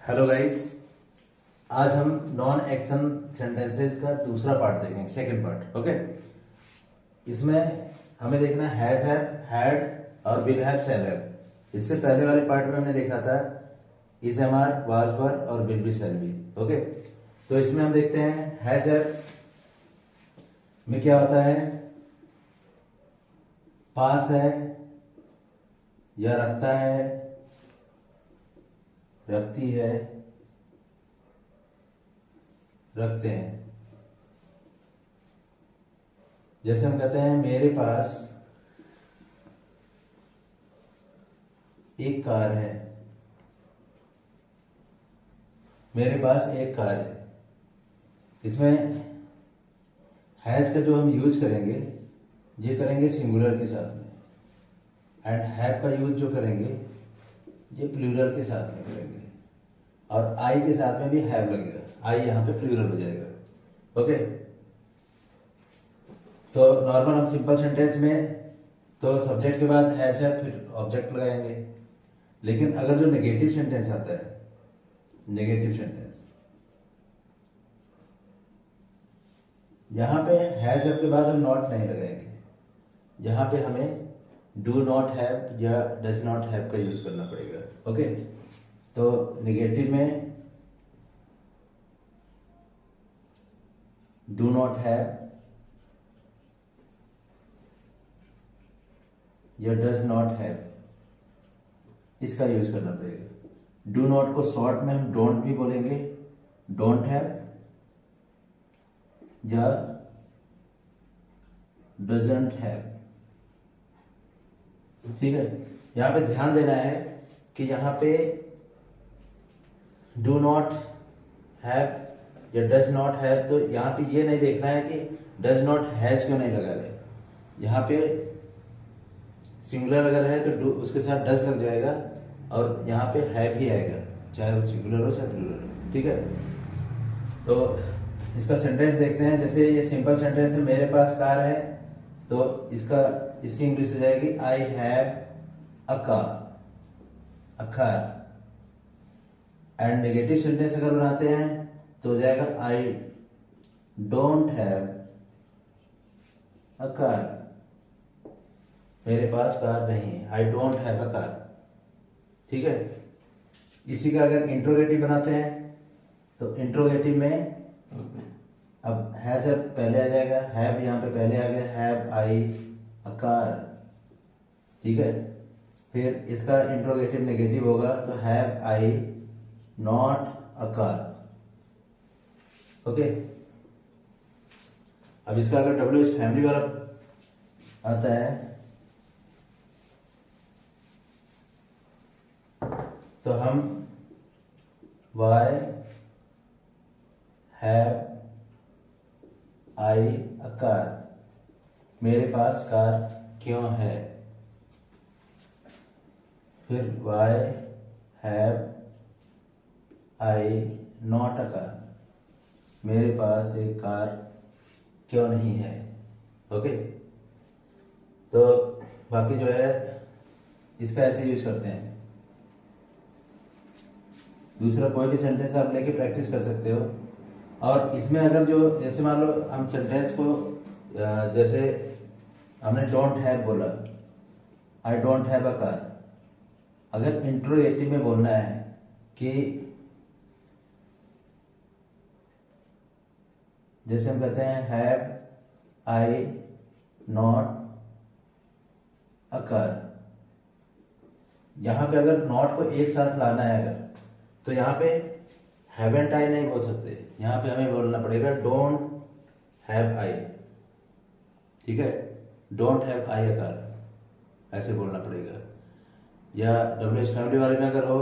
Hello guys. आज हम non action sentences का दूसरा पार्ट देखेंगे, सेकंड पार्ट। ओके, इसमें हमें देखना हैज हैव, हैड और विल हैव, शैल हैव। इससे पहले वाले पार्ट में हमने देखा था is, am are, was were और will be, shall be. Okay, तो इसमें हम देखते हैं हैज हैव में क्या होता है। पास है या रखता है, रखती है, रखते हैं। जैसे हम कहते हैं मेरे पास एक कार है, मेरे पास एक कार है। इसमें हैज का जो हम यूज करेंगे ये करेंगे सिंगुलर के साथ में, एंड हैव का यूज जो करेंगे ये प्लूरल के साथ में करेंगे, और आई के साथ में भी हैव लगेगा, आई यहां पे प्लूरल हो जाएगा। ओके, तो नॉर्मल हम सिंपल सेंटेंस में तो सब्जेक्ट के बाद हैज है फिर ऑब्जेक्ट लगाएंगे, लेकिन अगर जो नेगेटिव सेंटेंस आता है, नेगेटिव सेंटेंस, यहां पे हैज हैव के बाद हम नॉट नहीं लगाएंगे, यहां पे हमें डू नॉट हैव या डज नॉट हैव का यूज करना पड़ेगा। ओके, तो नेगेटिव में डू नॉट हैव या डज नॉट हैव, इसका यूज करना पड़ेगा। डू नॉट को शॉर्ट में हम डोंट भी बोलेंगे, डोंट हैव या डजंट हैव। ठीक है, यहां पे ध्यान देना है कि यहां पे डू नॉट हैव या डज नॉट हैव, तो यहां पे ये नहीं देखना है कि डज नॉट हैज क्यों नहीं लगा रहे। यहां पे सिंगुलर अगर है तो उसके साथ डज लग जाएगा और यहाँ पे हैव ही आएगा, चाहे वो सिंगुलर हो चाहे प्लूरल हो। ठीक है, तो इसका सेंटेंस देखते हैं। जैसे ये सिंपल सेंटेंस है, मेरे पास कार है, तो इसकी इंग्लिश हो जाएगी I have a car, a car. And negative sentence अगर बनाते हैं तो हो जाएगा I don't have a car, मेरे पास कार नहीं है, I don't have a car. ठीक है, इसी का अगर इंट्रोगेटिव बनाते हैं तो इंट्रोगेटिव में अब हैज पहले आ जाएगा, हैव यहाँ पे पहले आ गया, हैव आई अ कार। ठीक है, फिर इसका इंट्रोगेटिव नेगेटिव होगा तो have I not a car. Okay, अब इसका अगर डब्ल्यू एच फैमिली वाला आता है तो हम why have I a car, मेरे पास कार क्यों है। फिर why have I not a car, मेरे पास एक कार क्यों नहीं है। ओके, तो बाकी जो है इसका ऐसे यूज करते हैं। दूसरा कोई भी सेंटेंस आप लेके प्रैक्टिस कर सकते हो। और इसमें अगर जो जैसे मान लो हम सेंटेंस को जैसे हमने डोंट हैव बोला, I don't have a car, अगर इंट्रोगेटिव में बोलना है कि जैसे हम कहते हैं have I not a car, यहां पे अगर नॉट को एक साथ लाना है अगर, तो यहां पे हैवेंट आई नहीं बोल सकते, यहां पे हमें बोलना पड़ेगा डोंट हैव आई। ठीक है, don't have I a car, ऐसे बोलना पड़ेगा। या डब्ल्यू एच फैमिली वाले में अगर हो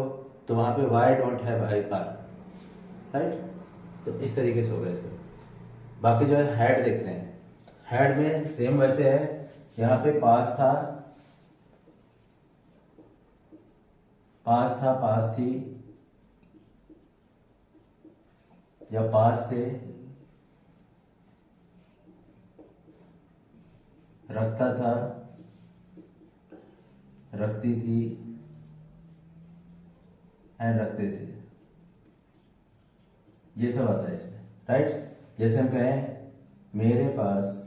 तो वहां पे why don't have I car, right. तो इस तरीके से होगा इसका। बाकी जो है हैड देखते हैं। हैड में सेम वैसे है, यहाँ पे पास था, पास था, पास थी, या पास थे, रखता था, रखती थी, एंड रखते थे। ये सब आता है इसमें, राइट। जैसे हम कहें मेरे पास,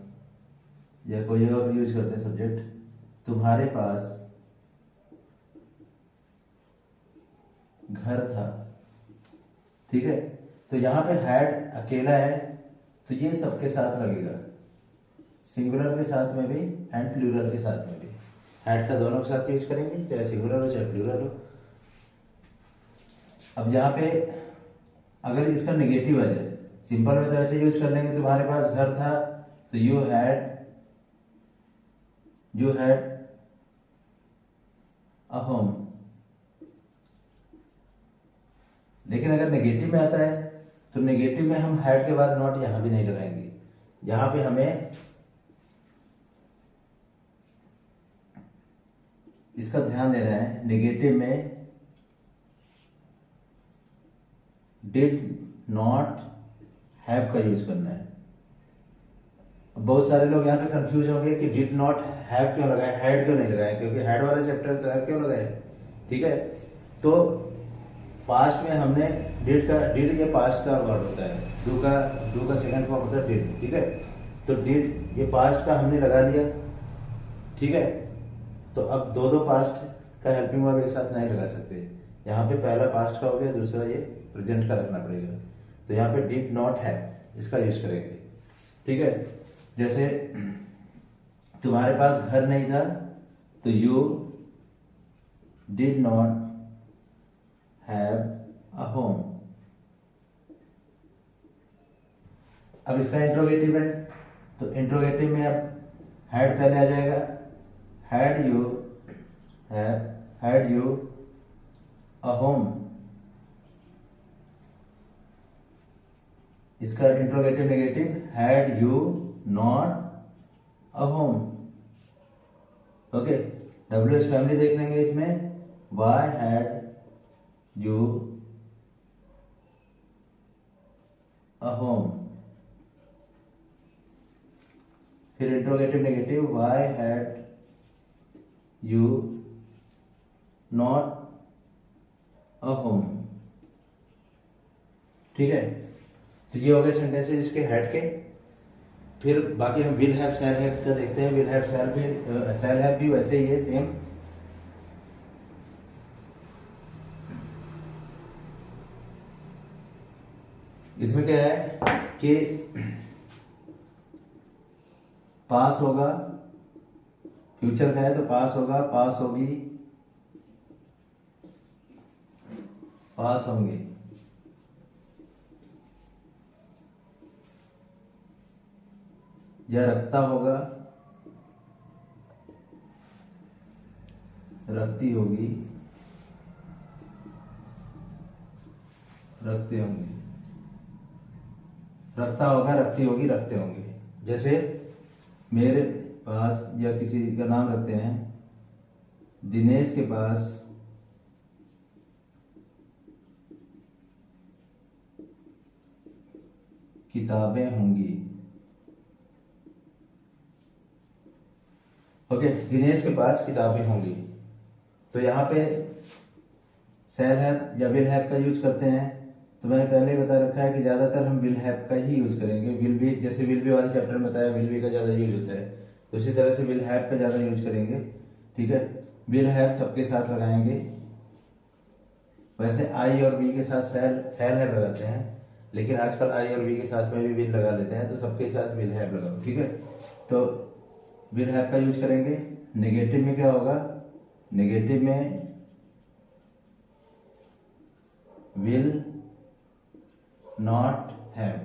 या कोई और यूज करते हैं सब्जेक्ट, तुम्हारे पास घर था, ठीक है। तो यहाँ पे हैड अकेला है तो ये सबके साथ लगेगा, सिंगुलर के साथ में भी एंड प्लूरल के साथ में भी। हैड का दोनों के साथ यूज करेंगे, चाहे सिंगुलर हो चाहे प्लूरल हो। अब यहाँ पे अगर इसका निगेटिव आ जाए, सिंपल में तो ऐसे यूज कर लेंगे, तुम्हारे पास घर था तो यू हैड अ होम। लेकिन अगर नेगेटिव में आता है तो नेगेटिव में हम हैड के बाद नॉट यहां भी नहीं लगाएंगे, यहां पे हमें इसका ध्यान देना है। नेगेटिव में डिड नॉट हैव का यूज करना है। बहुत सारे लोग यहाँ पे कंफ्यूज होंगे कि डिड नॉट हैव क्यों लगाए, हैड क्यों नहीं लगाए, क्योंकि हैड वाला चैप्टर तो हैव क्यों लगाए, ठीक है। तो पास्ट में हमने डिड ये पास्ट का वर्ड होता है, डू का सेकंड फॉर्म होता है डिड, ठीक है। तो डिड ये पास्ट का हमने लगा लिया, ठीक है। तो अब दो पास्ट का हेल्पिंग वर्ब एक साथ नहीं लगा सकते, यहाँ पे पहला पास्ट का हो गया, दूसरा ये प्रेजेंट का रखना पड़ेगा। तो यहाँ पे डिड नॉट हैव इसका यूज करेंगे, ठीक है। जैसे तुम्हारे पास घर नहीं था तो you did not have a home. अब इसका इंट्रोगेटिव है तो इंट्रोगेटिव में अब हैड पहले आ जाएगा, हैड यू अ होम। इसका interrogative negative, had you not a home. Okay, WH family देख लेंगे इसमें, why had you a home. फिर interrogative negative, why had you not a home, ठीक है। तो ये हो गए सेंटेंसेस इसके हेड के। फिर बाकी हम विल हैव शैल हैव का देखते हैं। विल हैव शैल हैव भी वैसे ही है, सेम। इसमें क्या है कि पास होगा, फ्यूचर का है तो पास होगा, पास होगी, पास होंगे, या रखता होगा, रखती होगी, रखते होंगे, रखता होगा, रखती होगी, रखते होंगे। जैसे मेरे पास, या किसी का नाम रखते हैं, दिनेश के पास किताबें होंगी। ओके, दिनेश के पास किताबें होंगी। तो यहाँ पे शैल हैव या विल हैव का यूज करते हैं। तो मैंने पहले ही बता रखा है कि ज्यादातर हम विल हैव का ही यूज करेंगे। विल बी, जैसे विल बी वाले चैप्टर में बताया, विल बी का ज्यादा यूज होता है, तो उसी तरह से विल हैव का ज्यादा यूज करेंगे, ठीक है। विल हैव सबके साथ लगाएंगे। वैसे आई और बी के साथ शैल हैव लगाते हैं, लेकिन आजकल आई और बी के साथ में भी विल लगा लेते हैं, तो सबके साथ विल हैव लगाओ, ठीक है। तो विल हैव का यूज करेंगे। नेगेटिव में क्या होगा, नेगेटिव में विल नॉट हैव,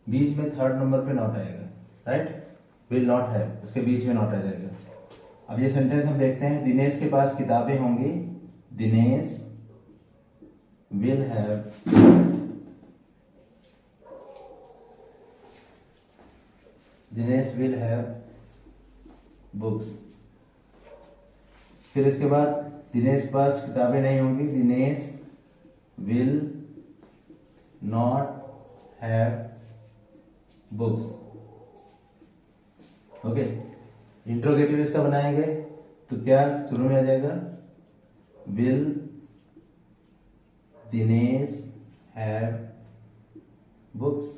बीच में थर्ड नंबर पे नॉट आएगा, राइट। विल नॉट हैव, उसके बीच में नॉट आ जाएगा। अब ये सेंटेंस हम देखते हैं। दिनेश के पास किताबें होंगी, दिनेश विल हैव बुक्स। फिर इसके बाद दिनेश के पास किताबें नहीं होंगी, Dinesh will not have books. Okay, interrogative इसका बनाएंगे तो क्या शुरू में आ जाएगा, विल दिनेश हैव बुक्स।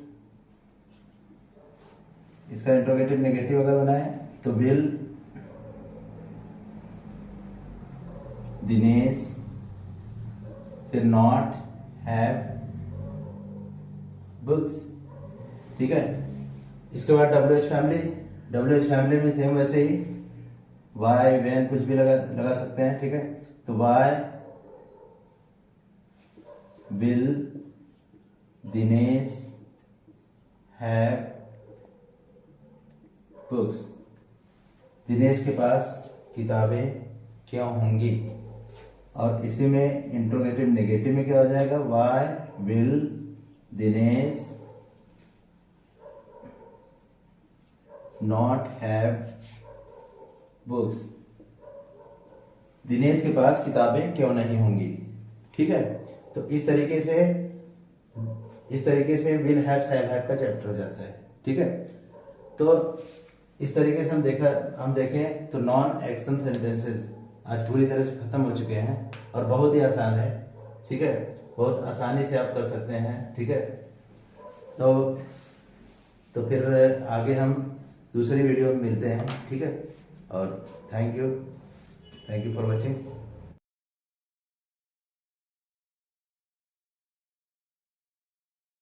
इसका इंट्रोगेटिव नेगेटिव अगर बनाए तो विल दिनेश, फिर नॉट हैव बुक्स। ठीक है। इसके बाद WH फैमिली में सेम वैसे ही वाई वेन कुछ भी लगा सकते हैं। ठीक है। तो why will Dinesh have books. Dinesh के पास किताबें क्यों होंगी। और इसी में इंट्रोगेटिव नेगेटिव में क्या हो जाएगा, why will Dinesh not have books. Dinesh के पास किताबें क्यों नहीं होंगी। ठीक है। तो इस तरीके से विल हैव शैल हैव का चैप्टर हो जाता है। ठीक है। तो इस तरीके से हम देखें तो नॉन एक्शन सेंटेंसेस आज पूरी तरह से खत्म हो चुके हैं और बहुत ही आसान है। ठीक है। बहुत आसानी से आप कर सकते हैं। ठीक है। तो फिर आगे हम दूसरी वीडियो में मिलते हैं। ठीक है। और थैंक यू फॉर वॉचिंग।